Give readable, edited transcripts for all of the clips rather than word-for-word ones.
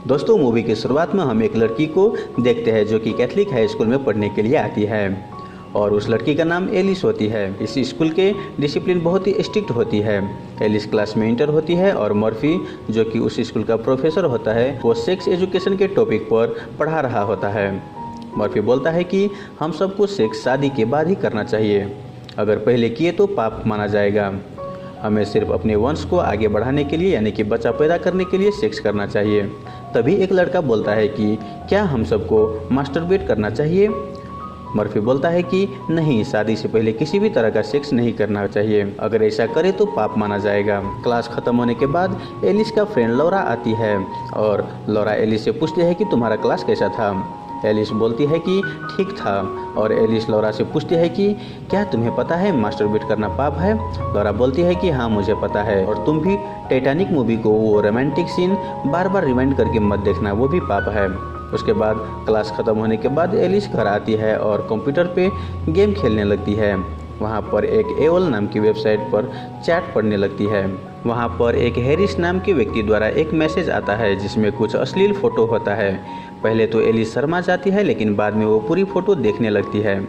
दोस्तों, मूवी की शुरुआत में हम एक लड़की को देखते हैं जो कि कैथलिक हाई स्कूल में पढ़ने के लिए आती है और उस लड़की का नाम एलिस होती है। इस स्कूल के डिसिप्लिन बहुत ही स्ट्रिक्ट होती है। एलिस क्लास में इंटर होती है और मर्फी जो कि उस स्कूल का प्रोफेसर होता है वो सेक्स एजुकेशन के टॉपिक पर पढ़ा रहा होता है। मर्फी बोलता है कि हम सबको सेक्स शादी के बाद ही करना चाहिए, अगर पहले किए तो पाप माना जाएगा। हमें सिर्फ अपने वंश को आगे बढ़ाने के लिए यानी कि बच्चा पैदा करने के लिए सेक्स करना चाहिए। तभी एक लड़का बोलता है कि क्या हम सबको मास्टरबेट करना चाहिए। मर्फी बोलता है कि नहीं, शादी से पहले किसी भी तरह का सेक्स नहीं करना चाहिए, अगर ऐसा करे तो पाप माना जाएगा। क्लास खत्म होने के बाद एलिस का फ्रेंड लौरा आती है और लौरा एलिस से पूछती है कि तुम्हारा क्लास कैसा था। एलिस बोलती है कि ठीक था और एलिस लौरा से पूछती है कि क्या तुम्हें पता है मास्टरबेट करना पाप है। लौरा बोलती है कि हाँ मुझे पता है, और तुम भी टाइटैनिक मूवी को वो रोमांटिक सीन बार बार रिवाइंड करके मत देखना, वो भी पाप है। उसके बाद क्लास ख़त्म होने के बाद एलिस घर आती है और कंप्यूटर पे गेम खेलने लगती है। वहाँ पर एक एओल नाम की वेबसाइट पर चैट पढ़ने लगती है। वहाँ पर एक हैरिस नाम के व्यक्ति द्वारा एक मैसेज आता है जिसमें कुछ अश्लील फ़ोटो होता है। पहले तो एलिस शर्मा जाती है लेकिन बाद में वो पूरी फ़ोटो देखने लगती है।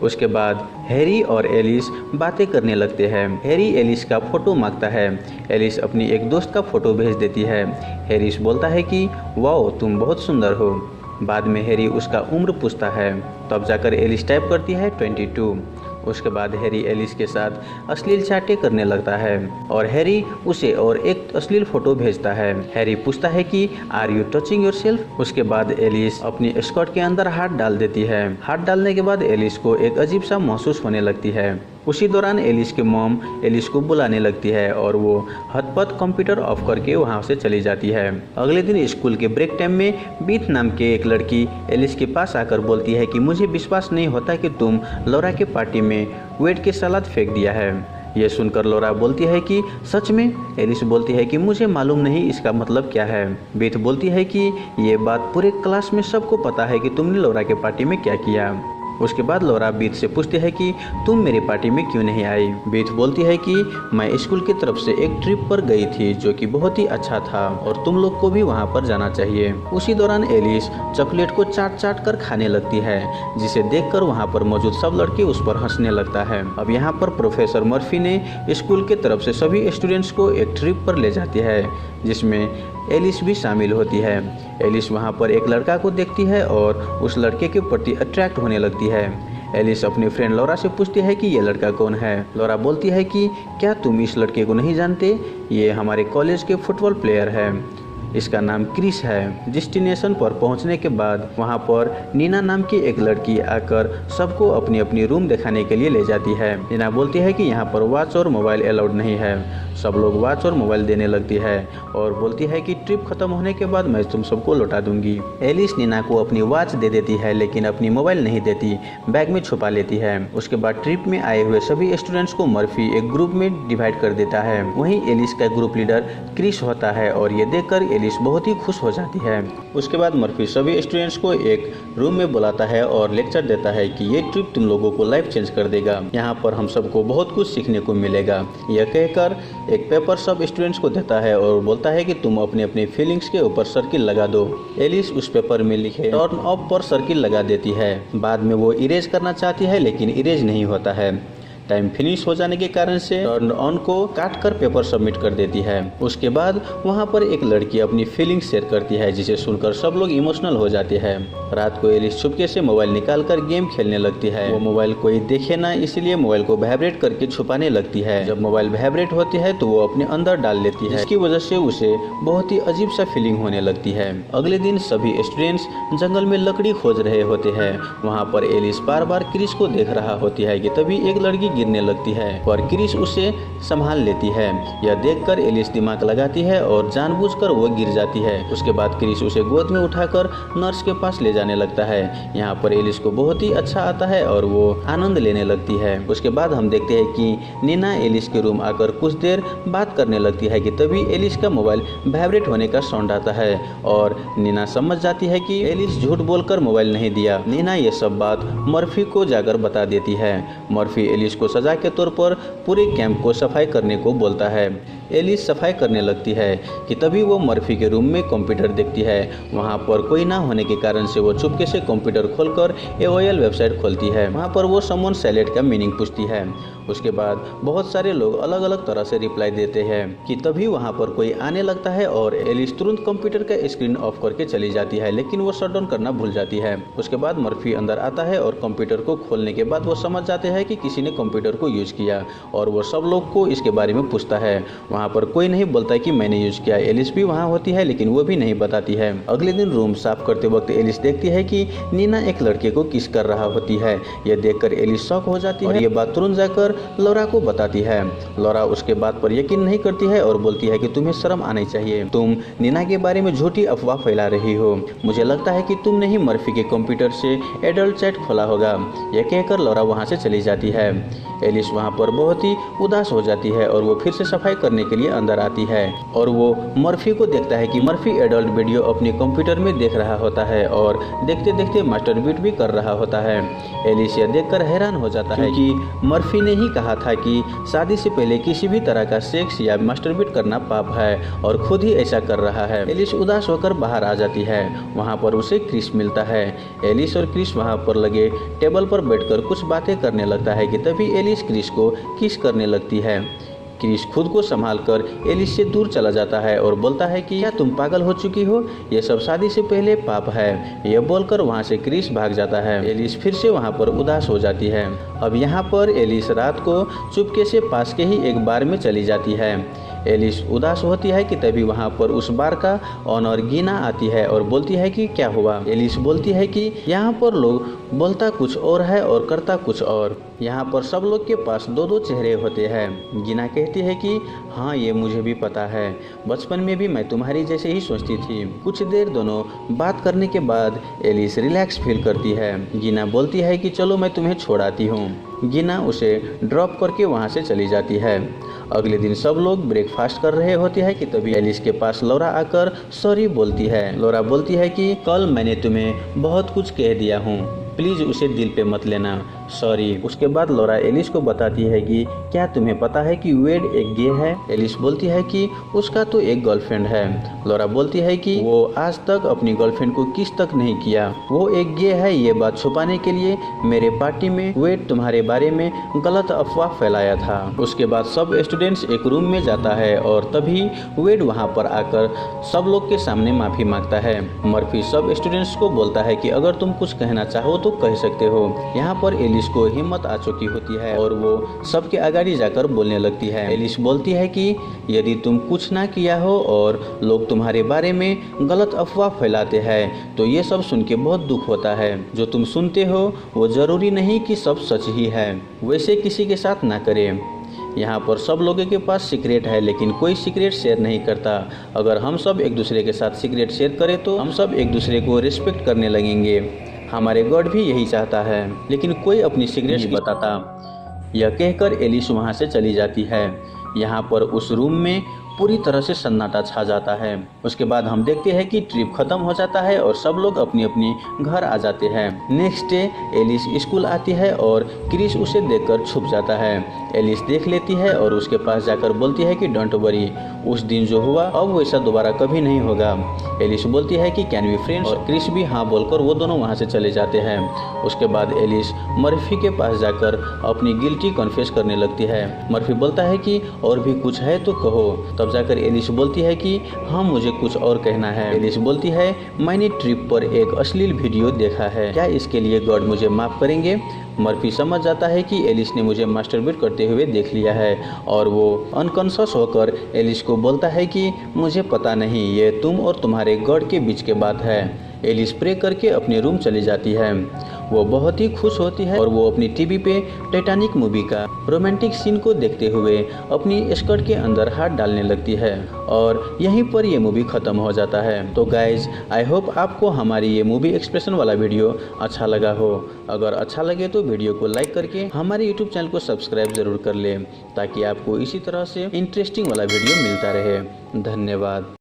उसके बाद हैरी और एलिस बातें करने लगते हैं। हैरी एलिस का फ़ोटो मांगता है। एलिस अपनी एक दोस्त का फ़ोटो भेज देती है। हैरिस बोलता है कि वाओ तुम बहुत सुंदर हो। बाद में हैरी उसका उम्र पूछता है, तब जाकर एलिस टाइप करती है 22। उसके बाद हैरी एलिस के साथ अश्लील चाटें करने लगता है और हैरी उसे और एक अश्लील फ़ोटो भेजता है। हैरी पूछता है कि आर यू टचिंग योरसेल्फ। उसके बाद एलिस अपनी स्कर्ट के अंदर हाथ डाल देती है। हाथ डालने के बाद एलिस को एक अजीब सा महसूस होने लगती है। उसी दौरान एलिस के मॉम एलिस को बुलाने लगती है और वो हतपत कंप्यूटर ऑफ करके वहाँ से चली जाती है। अगले दिन स्कूल के ब्रेक टाइम में बीथ नाम के एक लड़की एलिस के पास आकर बोलती है कि मुझे विश्वास नहीं होता कि तुम लौरा के पार्टी में वेट के सलाद फेंक दिया है। यह सुनकर लौरा बोलती है कि सच में। एलिस बोलती है कि मुझे मालूम नहीं इसका मतलब क्या है। बीथ बोलती है कि ये बात पूरे क्लास में सबको पता है कि तुमने लौरा के पार्टी में क्या किया। उसके बाद लौरा बीथ से पूछती है कि तुम मेरी पार्टी में क्यों नहीं आई। बीथ बोलती है कि मैं स्कूल की तरफ से एक ट्रिप पर गई थी जो कि बहुत ही अच्छा था और तुम लोग को भी वहाँ पर जाना चाहिए। उसी दौरान एलिस चॉकलेट को चाट चाट कर खाने लगती है, जिसे देखकर वहाँ पर मौजूद सब लड़के उस पर हंसने लगता है। अब यहाँ पर प्रोफेसर मर्फी ने स्कूल की तरफ से सभी स्टूडेंट्स को एक ट्रिप पर ले जाती है जिसमें एलिस भी शामिल होती है। एलिस वहाँ पर एक लड़का को देखती है और उस लड़के के प्रति अट्रैक्ट होने लगती है। एलिस अपनी फ्रेंड लौरा से पूछती है कि ये लड़का कौन है। लौरा बोलती है कि क्या तुम इस लड़के को नहीं जानते, ये हमारे कॉलेज के फुटबॉल प्लेयर है, इसका नाम क्रिस है। डेस्टिनेशन पर पहुंचने के बाद वहां पर नीना नाम की एक लड़की आकर सबको अपनी अपनी रूम दिखाने के लिए ले जाती है। नीना बोलती है कि यहाँ पर वॉच और मोबाइल अलाउड नहीं है। सब लोग वॉच और मोबाइल देने लगती है और बोलती है कि ट्रिप खत्म होने के बाद मैं तुम सबको लौटा दूंगी। एलिस नीना को अपनी वॉच दे देती है लेकिन अपनी मोबाइल नहीं देती, बैग में छुपा लेती है। उसके बाद ट्रिप में आए हुए सभी स्टूडेंट्स को मर्फी एक ग्रुप में डिवाइड कर देता है। वहीं एलिस का ग्रुप लीडर क्रिस होता है और ये देखकर एलिस बहुत ही खुश हो जाती है। उसके बाद मर्फी सभी स्टूडेंट्स को एक रूम में बुलाता है और लेक्चर देता है कि ये ट्रिप तुम लोगों को लाइफ चेंज कर देगा, यहाँ पर हम सबको बहुत कुछ सीखने को मिलेगा। यह कहकर एक पेपर सब स्टूडेंट्स को देता है और बोलता है कि तुम अपनी अपनी फीलिंग्स के ऊपर सर्किल लगा दो। एलिस उस पेपर में लिखे टर्न ऑफ पर सर्किल लगा देती है। बाद में वो इरेज करना चाहती है लेकिन इरेज नहीं होता है। टाइम फिनिश हो जाने के कारण से टर्न ऑन को काट कर पेपर सबमिट कर देती है। उसके बाद वहाँ पर एक लड़की अपनी फीलिंग्स शेयर करती है जिसे सुनकर सब लोग इमोशनल हो जाते हैं। रात को एलिस चुपके से मोबाइल निकालकर गेम खेलने लगती है। वो मोबाइल कोई देखे ना इसलिए मोबाइल को वाइब्रेट करके छुपाने लगती है। जब मोबाइल वाइब्रेट होती है तो वो अपने अंदर डाल लेती है, जिसकी वजह से उसे बहुत ही अजीब सा फीलिंग होने लगती है। अगले दिन सभी स्टूडेंट्स जंगल में लकड़ी खोज रहे होते हैं। वहाँ पर एलिस बार बार क्रिस को देख रहा होती है कि तभी एक लड़की गिरने लगती है और क्रिस उसे संभाल लेती है। यह देखकर एलिस दिमाग लगाती है और जानबूझकर वो गिर जाती है। उसके बाद क्रिस उसे गोद में उठाकर नर्स के पास ले जाने लगता है। यहाँ पर एलिस को बहुत ही अच्छा आता है और वो आनंद लेने लगती है। उसके बाद हम देखते हैं कि नीना एलिस के रूम आकर कुछ देर बात करने लगती है कि तभी एलिस का मोबाइल वाइब्रेट होने का साउंड आता है और नीना समझ जाती है कि एलिस झूठ बोलकर मोबाइल नहीं दिया। नीना ये सब बात मर्फी को जाकर बता देती है। मर्फी एलिस को सजा के तौर पर पूरे कैंप को सफाई करने को बोलता है। एलिस सफाई करने लगती है कि तभी वो मर्फी के रूम में कंप्यूटर देखती है। वहाँ पर कोई ना होने के कारण से वो चुपके से कंप्यूटर खोलकर AOL वेबसाइट खोलती है। वहाँ पर वो समवन सैलेड का मीनिंग पूछती है। उसके बाद बहुत सारे लोग अलग अलग तरह से रिप्लाई देते हैं कि तभी वहाँ पर कोई आने लगता है और एलिस तुरंत कंप्यूटर का स्क्रीन ऑफ करके चली जाती है, लेकिन वो शट डाउन करना भूल जाती है। उसके बाद मर्फी अंदर आता है और कंप्यूटर को खोलने के बाद वो समझ जाते हैं कि किसी ने कंप्यूटर को यूज किया और वो सब लोग को इसके बारे में पूछता है। वहाँ पर कोई नहीं बोलता कि मैंने यूज किया। एलिस भी वहाँ होती है लेकिन वो भी नहीं बताती है। अगले दिन रूम साफ करते वक्त एलिस देखती है कि नीना एक लड़के को किस कर रहा होती है। यह देखकर एलिस शॉक हो जाती है और ये बात तुरंत जाकर लौरा को बताती है। लौरा उसके बात पर यकीन नहीं करती है और बोलती है कि तुम्हें शर्म आनी चाहिए, तुम नीना के बारे में झूठी अफवाह फैला रही हो। मुझे लगता है कि तुमने ही मर्फी के कंप्यूटर से एडल्ट चैट खोला होगा। यह कहकर लौरा वहां से चली जाती है। एलिस वहां पर बहुत ही उदास हो जाती है और वो फिर से सफाई करने के लिए अंदर आती है और वो मर्फी को देखता है कि मर्फी एडल्ट वीडियो अपने कंप्यूटर में देख रहा होता है और देखते देखते मास्टरबीट भी कर रहा होता है। एलिस यह देखकर हैरान हो जाता है कि मर्फी ने ही कहा था कि शादी से पहले किसी भी तरह का सेक्स या मास्टरबीट करना पाप है और खुद ही ऐसा कर रहा है। एलिस उदास होकर बाहर आ जाती है। वहाँ पर उसे क्रिस मिलता है। एलिस और क्रिस वहाँ पर लगे टेबल पर बैठकर कुछ बातें करने लगता है कि तभी एलिस क्रिस को किस करने लगती है। क्रिस खुद को संभालकर एलिस से दूर चला जाता है और बोलता है कि क्या तुम पागल हो चुकी हो, यह सब शादी से पहले पाप है। यह बोलकर वहां से क्रिस भाग जाता है। एलिस फिर से वहां पर उदास हो जाती है। अब यहाँ पर एलिस रात को चुपके से पास के ही एक बार में चली जाती है। एलिस उदास होती है कि तभी वहाँ पर उस बार का ऑनर गीना आती है और बोलती है कि क्या हुआ। एलिस बोलती है कि यहाँ पर लोग बोलता कुछ और है और करता कुछ और। यहाँ पर सब लोग के पास दो दो चेहरे होते हैं। गीना कहती है कि हाँ ये मुझे भी पता है, बचपन में भी मैं तुम्हारी जैसे ही सोचती थी। कुछ देर दोनों बात करने के बाद एलिस रिलैक्स फील करती है। गीना बोलती है कि चलो मैं तुम्हें छोड़ाती हूँ। गीना उसे ड्रॉप करके वहाँ से चली जाती है। अगले दिन सब लोग ब्रेकफास्ट कर रहे होते हैं कि तभी एलिस के पास लौरा आकर सॉरी बोलती है। लौरा बोलती है कि कल मैंने तुम्हें बहुत कुछ कह दिया हूँ, प्लीज़ उसे दिल पे मत लेना, सॉरी। उसके बाद लौरा एलिस को बताती है कि क्या तुम्हें पता है कि वेड एक गे है। एलिस बोलती है कि उसका तो एक गर्लफ्रेंड है। लौरा बोलती है कि वो आज तक अपनी गर्लफ्रेंड को किस तक नहीं किया, वो एक गे है। ये बात छुपाने के लिए मेरे पार्टी में वेड तुम्हारे बारे में गलत अफवाह फैलाया था। उसके बाद सब स्टूडेंट्स एक रूम में जाता है और तभी वेड वहाँ पर आकर सब लोग के सामने माफ़ी मांगता है। मर्फी सब स्टूडेंट्स को बोलता है कि अगर तुम कुछ कहना चाहो तो कह सकते हो। यहाँ पर एलिस को हिम्मत आ चुकी होती है और वो सबके आगे जाकर बोलने लगती है। एलिस बोलती है कि यदि तुम कुछ ना किया हो और लोग तुम्हारे बारे में गलत अफवाह फैलाते हैं तो ये सब सुन के बहुत दुख होता है। जो तुम सुनते हो वो जरूरी नहीं कि सब सच ही है, वैसे किसी के साथ ना करें। यहाँ पर सब लोगों के पास सीक्रेट है लेकिन कोई सीक्रेट शेयर नहीं करता। अगर हम सब एक दूसरे के साथ सीक्रेट शेयर करें तो हम सब एक दूसरे को रिस्पेक्ट करने लगेंगे। हमारे गॉड भी यही चाहता है, लेकिन कोई अपनी सीक्रेट नहीं बताता। यह कहकर एलिस वहाँ से चली जाती है। यहाँ पर उस रूम में पूरी तरह से सन्नाटा छा जाता है। उसके बाद हम देखते हैं कि ट्रिप खत्म हो जाता है और सब लोग अपनी अपनी घर आ जाते हैं। नेक्स्ट डे एलिस स्कूल आती है और क्रिस उसे देखकर छुप जाता है। एलिस देख लेती है और उसके पास जाकर बोलती है कि डोंट वरी, उस दिन जो हुआ अब वैसा दोबारा कभी नहीं होगा। एलिस बोलती है कि कैन वी फ्रेंड्स, और क्रिस भी हाँ बोलकर वो दोनों वहाँ से चले जाते हैं। उसके बाद एलिस मर्फी के पास जाकर अपनी गिल्टी कन्फेस करने लगती है। मर्फी बोलता है कि और भी कुछ है तो कहो। तब जाकर एलिस बोलती है कि हाँ मुझे कुछ और कहना है। एलिस बोलती है मैंने ट्रिप पर एक अश्लील वीडियो देखा है, क्या इसके लिए गॉड मुझे माफ़ करेंगे। मर्फी समझ जाता है कि एलिस ने मुझे मास्टरबेट करते हुए देख लिया है और वो अनकॉन्शियस होकर एलिस को बोलता है कि मुझे पता नहीं, ये तुम और तुम्हारे गॉड के बीच के बात है। एलिस प्रे करके अपने रूम चली जाती है। वो बहुत ही खुश होती है और वो अपनी टीवी पे टाइटैनिक मूवी का रोमांटिक सीन को देखते हुए अपनी स्कर्ट के अंदर हाथ डालने लगती है और यहीं पर ये मूवी ख़त्म हो जाता है। तो गाइज आई होप आपको हमारी ये मूवी एक्सप्रेशन वाला वीडियो अच्छा लगा हो। अगर अच्छा लगे तो वीडियो को लाइक करके हमारे यूट्यूब चैनल को सब्सक्राइब ज़रूर कर लें ताकि आपको इसी तरह से इंटरेस्टिंग वाला वीडियो मिलता रहे। धन्यवाद।